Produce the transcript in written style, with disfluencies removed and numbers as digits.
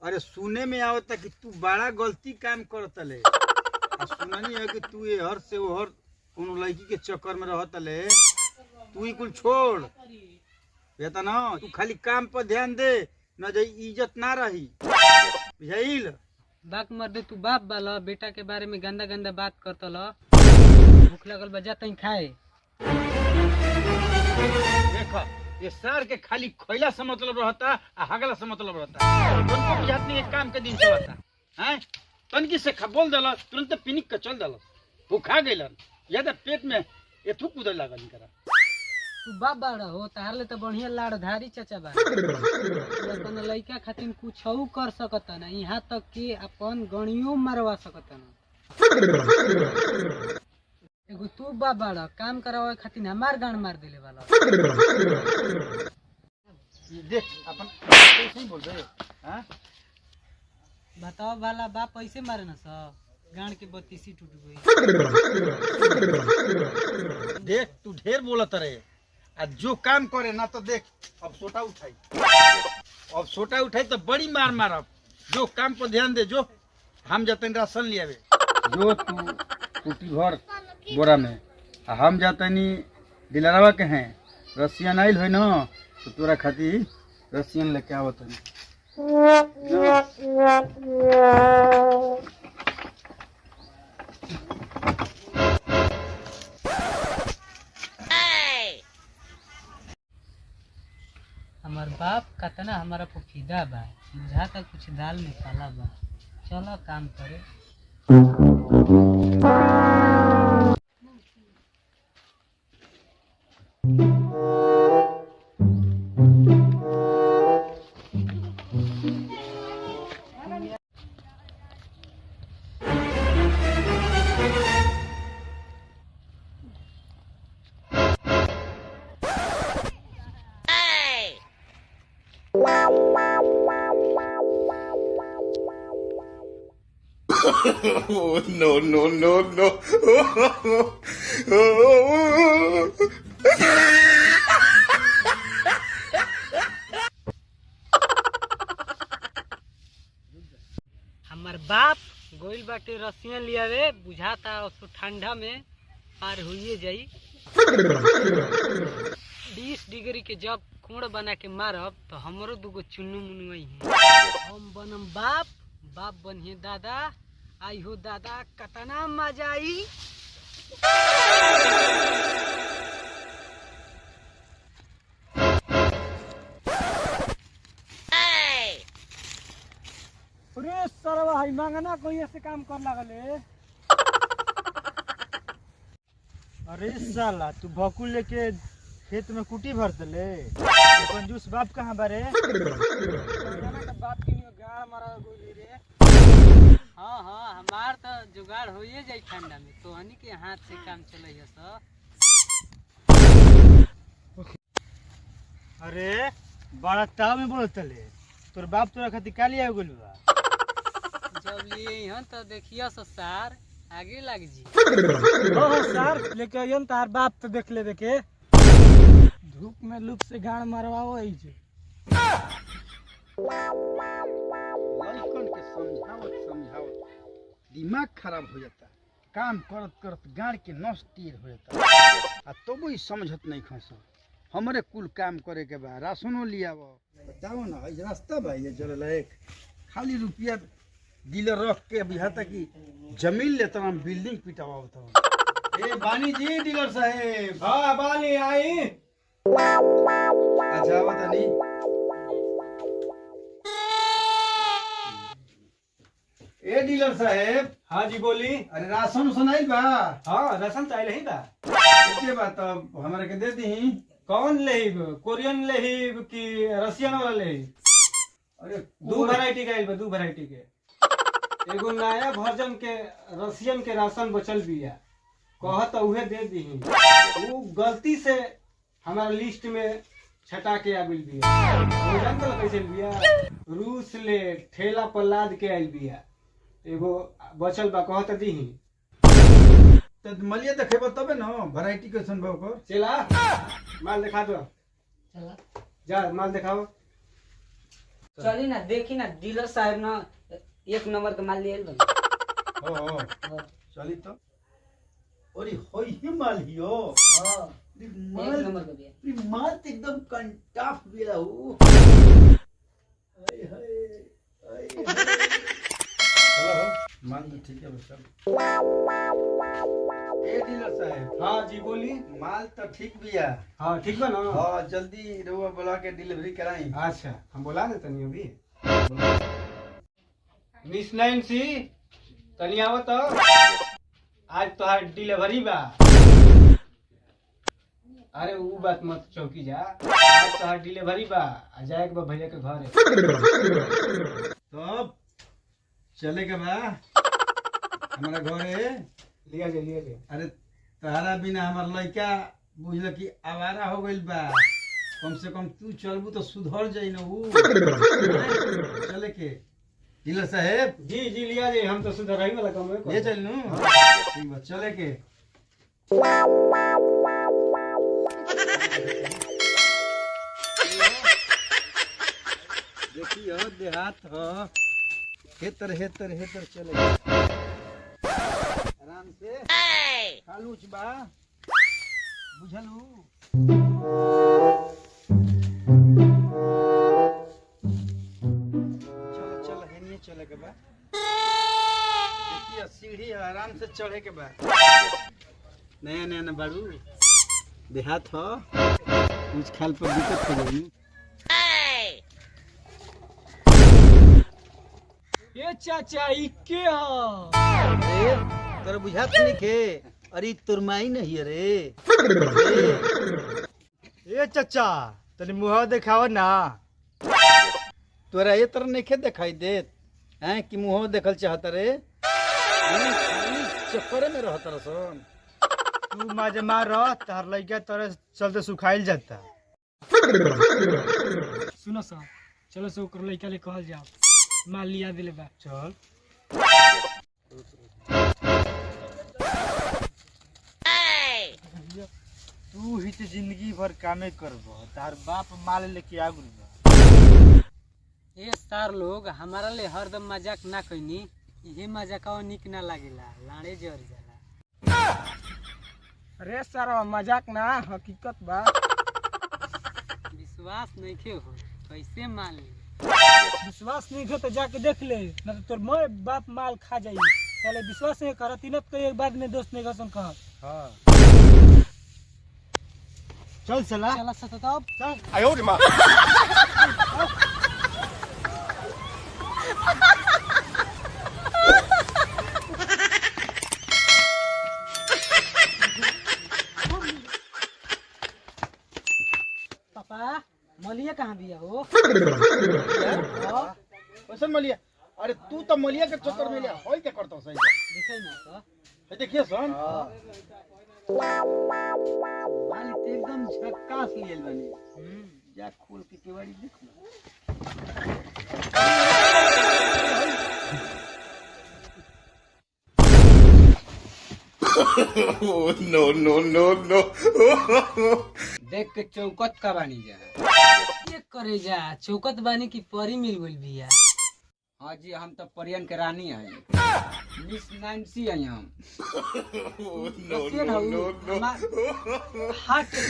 अरे सुने में आवता कि तू बड़ा गलती काम करतले। सुननी है कि तू ये हर से वो हर कोनो लड़की के चक्कर में रहतले। तू ही कुल छोड़ बेटा ना, तू खाली काम पर ध्यान दे, न जे इज्जत ना रही बुझाइल। बाक मर दे, तू बाप बाला बेटा के बारे में गंदा गंदा बात करतल। भूख लगल बा, जा तई खाए। देखा ये सर के खाली खैला से मतलब रहता आ हगला से मतलब रहता। उनको बुझात नहीं, एक काम के दिन चलता हैं। तनकी से बोल दल तुरंत पिनिक के चल दल, भूखा गइलन या तो पेट में एथु कूदे लागल करा। तू बाप बाड़ा हो, तारले तो बढ़िया लाड़धारी चाचा बा। अपन लइका खातिर कुछ कर सकता ना, यहाँ तक कि अपन गणियों मारवा सकता ना। एगो तू बाप बाड़ा, काम करावे खातिर हमार गान मार देले वाला। देख अपन कैसे ही बोल रहे हैं। बताओ वाला बाप पैसे मारे ना सब, गान के बत्तीसी टूट गई। देख तू ढेर बोलत रहे, आज जो काम करे ना तो देख अब सोटा उठाई, अब सोटा उठाई तो बड़ी मार मारब। जो काम पर ध्यान दे, जो हम जाते राशन ले आवे, जो तू कुटी भर बोरा में, हम जाते दिलरवा के हैं रसियन आइल हो ना, तो तोरा खातिर रसियन लेके आवत है। हमार बाप कतना हमारा पुफीदा बा, बुझाता कुछ दाल में काला बा। चलो काम करे। Oh, no, no, no, no. हमार बाप गोइल बाटे रसियन लियावे, बुझाता उसको ठंडा में पार होइए जाई। 20 डिग्री के जब कोड़ बना के मारब तो हमरो दुगो चुन्नू मुनुई है। हम बनम बाप, बाप बनिए दादा। आई हो दादा, कतना मजा आई। अरे सरवा हाई मांगना कोई ऐसे काम कर लगले। अरे साला तू भकुल लेके खेत में कुटी भर दले, कंजूस बाप कहाँ बारे? बाप की गाड़ मारा गोली रे। हाँ हाँ, हमार तो जुगाड़ होइए जाई ठंडा में, तो हनी के हाथ से काम चले सब। अरे बड़ा ताव में बोलतले, तोर बाप तोरा खातिर का लिया गोली बा? जब लिए हन तो देखियो सार आगे लग जी। हो सार लेके आइयन, तार बाप तो देख ले देखे धूप में लूप से गाड़ मारवाओ आई जे। लड़कन के समझावत समझावत दिमाग खराब हो जाता, काम करत करत गाड़ के नस तीर हो जाता। आ तो भी समझत नहीं खस, हमरे कुल काम करे के बा, राशनो लियाव। बताओ ना इस रास्ता भाई ये चले लायक, खाली रुपया दिल रख के बुझाता कि जमीन लेता हम बिल्डिंग पिटावा होता। ए बानी जी डीलर साहेब। हाँ बानी आई। अच्छा बता नहीं ए डीलर साहेब। हाँ जी बोली। अरे राशन उसन आइल बा? हाँ राशन चाहिए ही बा। के बात अब हमरा के दे दी। कौन लेहिब, कोरियन लेहिब कि रसियन वाला लेहिब? अरे दो वैरायटी का आइल बा, दो वैरायटी के। एगो नया वर्जन के रसियन के राशन बचल बिया, कहत उहे दे दी। वो गलती से हमारा लिस्ट में छटा के आबिल बिया। वो जानते हो कैसे बिया? रूस ले ठेला पर लाद के आइल बिया, एगो बचल बा, कहत दीही। तो मलिया देखेबो तबे न वैरायटी कैसन बा ओकर। चला माल दिखा दो, चला जा माल दिखाओ। चली ना देखी ना डीलर साहब ना 1 नंबर के माल लिए हो चली तो अरे होई ही माल हियो एक माल नंबर के बिया माल तो एकदम कंटाफ बिया हो हाय हाय चलो मान तो ठीक है बस ए डीलर साहब हाँ जी बोली। माल तो ठीक बिया हाँ ठीक बा ना। हाँ जल्दी रुआ बुला के डिलीवरी कराई अच्छा हम बोला दे तनी अभी। मिस नैन्सी तनी आओ तो आज तोहार डिलीवरी बा। अरे वो बात मत चौकी जा, आज तोहार डिलीवरी बा आ जाए के बा भैया के घरे। तब चले के बा हमारा घरे लिया जे। अरे तहरा बिना हमार लड़का बुझल कि आवारा हो गइल बा, कम से कम तू चलबू तो सुधर जाई ना वो। चले के डीलर साहब जी जी लिया जे, हम तो सुधराई वाला काम है। ले चल नू ठीक बा चले के। देखिए देहात हो हेतर चले आराम से खालूच बा बुझलू। चल हेनिए चले के बा। देखिए सीढ़ी है आराम से चढ़े के बा। नया नया न बाड़ू देहात हो कुछ खाल पर दिक्कत हो जाई। ए चाचा ई के ह अरे तोरा बुझात नहीं के अरे तोर माई नहीं रे। ए चचा तनी मुंह दिखाओ ना। तोरा ये तरह नहीं दिखाई देत हैं कि मुंह देखल चाहत रे। चक्कर में रहत रसन। तू माजे मार तार लइका तोरे चलते सुखाइल जाता। सुनो सा चलो से ओकर लइका ले कहल जाओ माल लिया दिले बा। चल तू ही तो जिंदगी भर कामे करबो, तार बाप माल लेके आ गुल बा। ए सार लोग हमारा ले हरदम मजाक ना कइनी, ये मजाकवा निक ना लागेला, लाड़े जर जाला। अरे सारा मजाक ना हकीकत बा। विश्वास नहीं के हो कैसे मान ली। विश्वास नहीं हो तो जाके देख ले, ना तो तोर माँ बाप माल खा जाई। पहले विश्वास नहीं कर तीनों तो एक बाद में दोस्त नहीं कसम कह। हाँ चल चला चला सतताब चल। आयो रे माँ। पापा मलिया कहाँ बिया हो? कैसन मलिया? अरे तू तो मलिया के चक्कर में लिया होई क्या करता सही दिखाई ना तो है। देखिए सन माल तो एकदम झक्कास लियल बनी। जा खोल के केवाड़ी देख ना। No. देख के चौकत का बानी जा। ये करे जा चौकत बानी की परी मिल गइल बिया। हाँ जी हम तो परियन के रानी है, मिस नैन्सी है हम। कैसे रहू? हाथ के